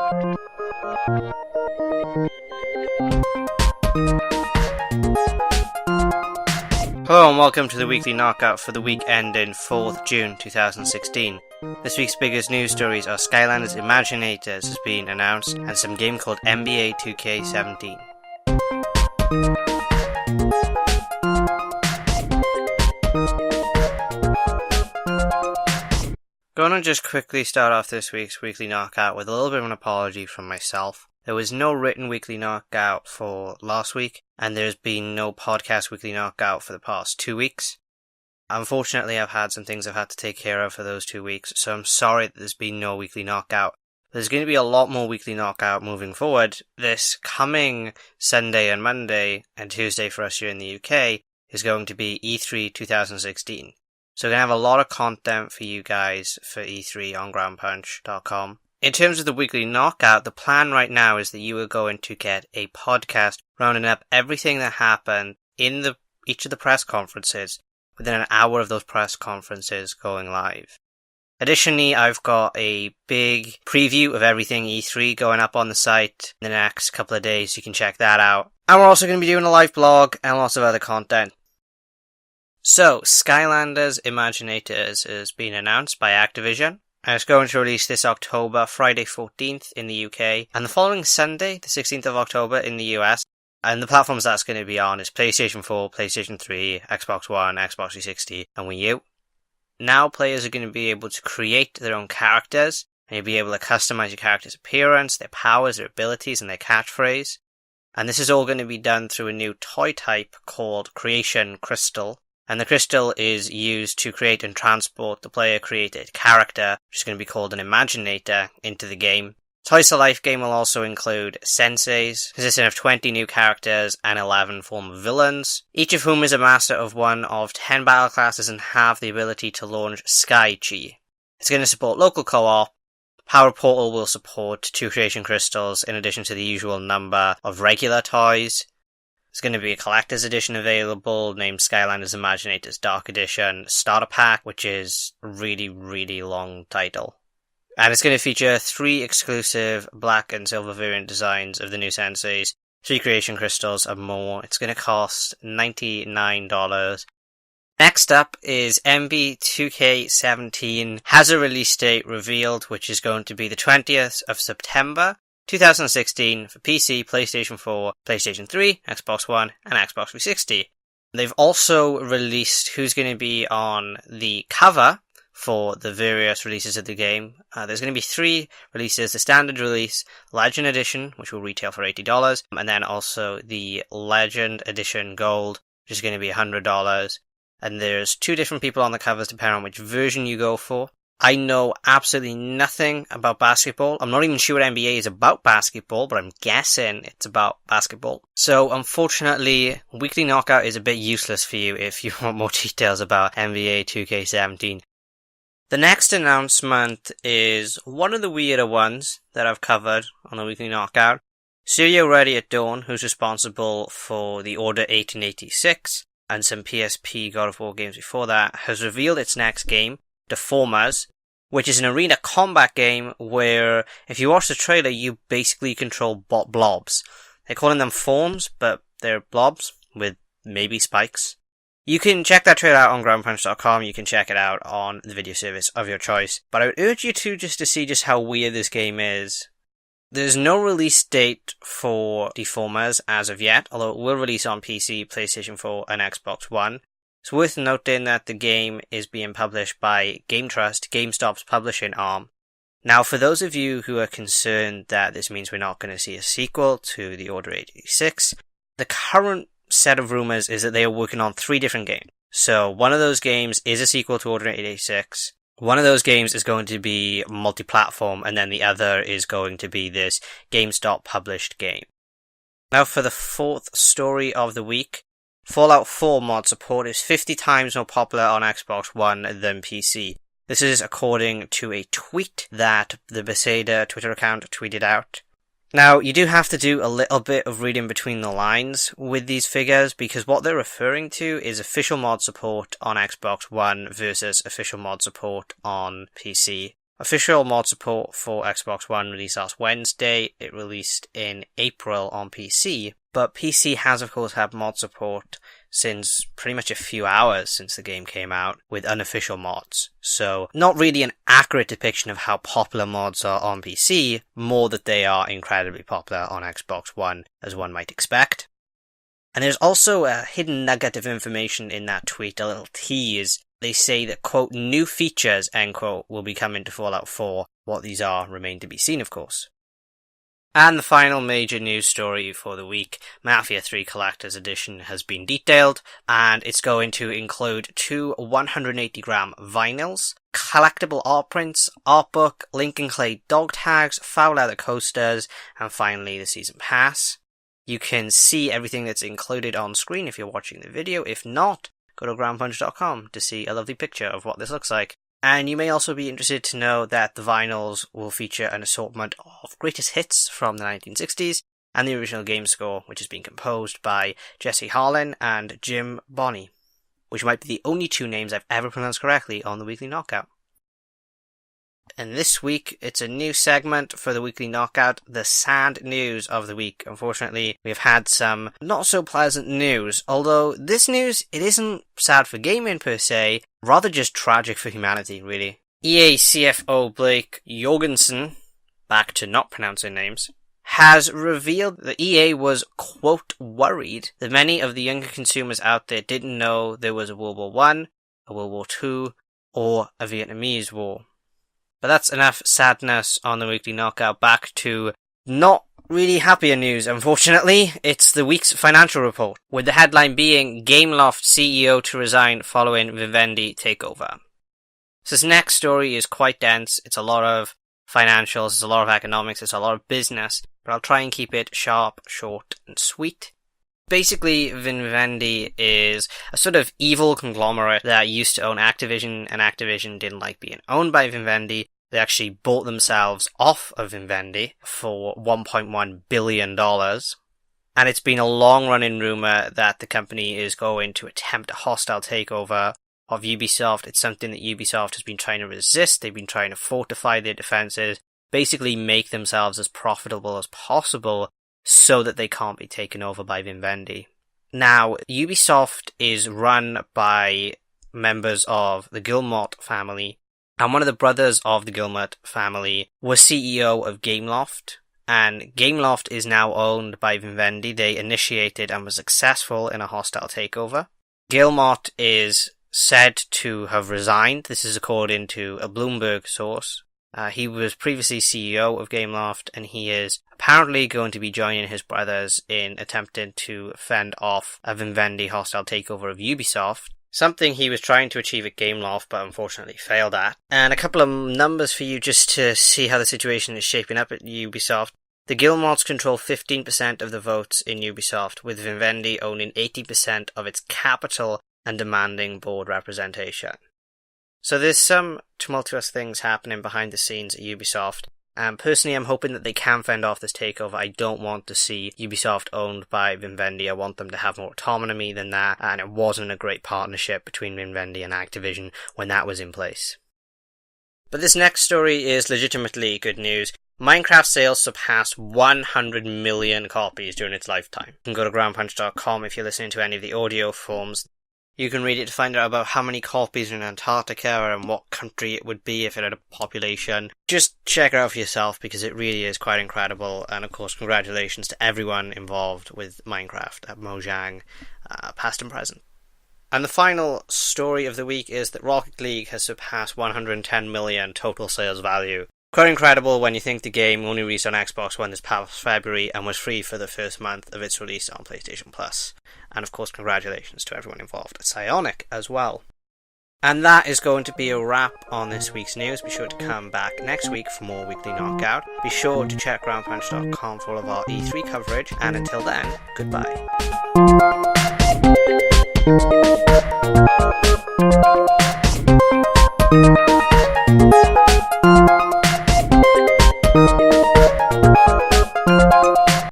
Hello and welcome to the weekly knockout for the week ending 4th June 2016. This week's biggest news stories are Skylanders Imaginate has been announced and some game called NBA 2K17. Gonna just quickly start off this week's weekly knockout with a little bit of an apology from myself. There was no written weekly knockout for last week, and there's been no podcast weekly knockout for the past 2 weeks. Unfortunately, I've had some things I've had to take care of for those 2 weeks, so I'm sorry that there's been no weekly knockout. There's going to be a lot more weekly knockout moving forward. This coming Sunday and Monday, and Tuesday for us here in the UK, is going to be E3 2016. So we're going to have a lot of content for you guys for E3 on groundpunch.com. In terms of the weekly knockout, the plan right now is that you are going to get a podcast rounding up everything that happened in each of the press conferences within an hour of those press conferences going live. Additionally, I've got a big preview of everything E3 going up on the site in the next couple of days. You can check that out. And we're also going to be doing a live blog and lots of other content. So, Skylanders Imaginate has been announced by Activision. And it's going to release this October, Friday 14th in the UK, and the following Sunday, the 16th of October in the US. And the platforms that's going to be on is PlayStation 4, PlayStation 3, Xbox One, Xbox 360, and Wii U. Now players are going to be able to create their own characters, and you'll be able to customize your character's appearance, their powers, their abilities, and their catchphrase. And this is all going to be done through a new toy type called Creation Crystal. And the crystal is used to create and transport the player-created character, which is going to be called an Imaginator, into the game. Toys to Life game will also include senseis, consisting of 20 new characters and 11 former villains, each of whom is a master of one of 10 battle classes and have the ability to launch Sky Chi. It's going to support local co-op. Power Portal will support 2 creation crystals in addition to the usual number of regular toys. There's going to be a collector's edition available named Skylanders Imaginate's Dark Edition Starter Pack, which is a really, really long title. And it's going to feature 3 exclusive black and silver variant designs of the new senseis, 3 creation crystals and more. It's going to cost $99. Next up is NBA 2K17 has a release date revealed, which is going to be the 20th of September. 2016 for PC, PlayStation 4, PlayStation 3, Xbox One, and Xbox 360. They've also released who's going to be on the cover for the various releases of the game. There's going to be 3 releases: the standard release, Legend Edition, which will retail for $80, and then also the Legend Edition Gold, which is going to be $100. And there's 2 different people on the covers depending on which version you go for. I know absolutely nothing about basketball. I'm not even sure what NBA is about basketball, but I'm guessing it's about basketball. So, unfortunately, Weekly Knockout is a bit useless for you if you want more details about NBA 2K17. The next announcement is one of the weirder ones that I've covered on the Weekly Knockout. Studio Ready at Dawn, who's responsible for the Order 1886 and some PSP God of War games before that, has revealed its next game, Deformers, which is an arena combat game where, if you watch the trailer, you basically control blobs. They're calling them forms, but they're blobs with maybe spikes. You can check that trailer out on groundpunch.com, you can check it out on the video service of your choice, but I would urge you to just see just how weird this game is. There's no release date for Deformers as of yet, although it will release on PC, PlayStation 4, and Xbox One. It's worth noting that the game is being published by Game Trust, GameStop's publishing arm. Now, for those of you who are concerned that this means we're not going to see a sequel to the Order 86, the current set of rumors is that they are working on 3 different games. So, one of those games is a sequel to Order 86. One of those games is going to be multi-platform, and then the other is going to be this GameStop published game. Now, for the 4th story of the week, Fallout 4 mod support is 50 times more popular on Xbox One than PC. This is according to a tweet that the Bethesda Twitter account tweeted out. Now, you do have to do a little bit of reading between the lines with these figures, because what they're referring to is official mod support on Xbox One versus official mod support on PC. Official mod support for Xbox One released last Wednesday. It released in April on PC, but PC has of course had mod support since pretty much a few hours since the game came out with unofficial mods. So not really an accurate depiction of how popular mods are on PC, more that they are incredibly popular on Xbox One, as one might expect. And there's also a hidden nugget of information in that tweet, a little tease. They say that, quote, new features, end quote, will be coming to Fallout 4. What these are remain to be seen, of course. And the final major news story for the week, Mafia 3 Collector's Edition has been detailed, and it's going to include 2 180-gram vinyls, collectible art prints, art book, Lincoln Clay dog tags, foul leather coasters, and finally the season pass. You can see everything that's included on screen if you're watching the video. If not, go to groundpunch.com to see a lovely picture of what this looks like. And you may also be interested to know that the vinyls will feature an assortment of greatest hits from the 1960s and the original game score, which has been composed by Jesse Harlan and Jim Bonney, which might be the only 2 names I've ever pronounced correctly on the Weekly Knockout. And this week, it's a new segment for the Weekly Knockout, the sad news of the week. Unfortunately, we've had some not so pleasant news, although this news, it isn't sad for gaming per se, rather just tragic for humanity, really. EA CFO Blake Jorgensen, back to not pronouncing names, has revealed that EA was, quote, worried that many of the younger consumers out there didn't know there was a World War I, a World War II, or a Vietnamese War. But that's enough sadness on the Weekly Knockout. Back to not really happier news, unfortunately. It's the week's financial report, with the headline being Gameloft CEO to resign following Vivendi takeover. So this next story is quite dense. It's a lot of financials, it's a lot of economics, it's a lot of business, but I'll try and keep it sharp, short, and sweet. Basically, Vivendi is a sort of evil conglomerate that used to own Activision, and Activision didn't like being owned by Vivendi. They actually bought themselves off of Vivendi for $1.1 billion. And it's been a long-running rumour that the company is going to attempt a hostile takeover of Ubisoft. It's something that Ubisoft has been trying to resist. They've been trying to fortify their defences, basically make themselves as profitable as possible so that they can't be taken over by Vivendi. Now, Ubisoft is run by members of the Guillemot family, and one of the brothers of the Guillemot family was CEO of Gameloft, and Gameloft is now owned by Vivendi. They initiated and were successful in a hostile takeover. Guillemot is said to have resigned. This is according to a Bloomberg source. He was previously CEO of Gameloft, and he is apparently going to be joining his brothers in attempting to fend off a Vivendi hostile takeover of Ubisoft, something he was trying to achieve at Gameloft but unfortunately failed at. And a couple of numbers for you just to see how the situation is shaping up at Ubisoft. The Guillemots control 15% of the votes in Ubisoft, with Vivendi owning 80% of its capital and demanding board representation. So there's some tumultuous things happening behind the scenes at Ubisoft. And personally, I'm hoping that they can fend off this takeover. I don't want to see Ubisoft owned by Vivendi. I want them to have more autonomy than that. And it wasn't a great partnership between Vivendi and Activision when that was in place. But this next story is legitimately good news. Minecraft sales surpassed 100 million copies during its lifetime. You can go to groundpunch.com if you're listening to any of the audio forms. You can read it to find out about how many copies in Antarctica and what country it would be if it had a population. Just check it out for yourself because it really is quite incredible. And of course, congratulations to everyone involved with Minecraft at Mojang, past and present. And the final story of the week is that Rocket League has surpassed 110 million total sales value. Quite incredible when you think the game only released on Xbox One this past February and was free for the first month of its release on PlayStation Plus. And of course, congratulations to everyone involved at Psionic as well. And that is going to be a wrap on this week's news. Be sure to come back next week for more Weekly Knockout. Be sure to check groundpunch.com for all of our E3 coverage. And until then, goodbye.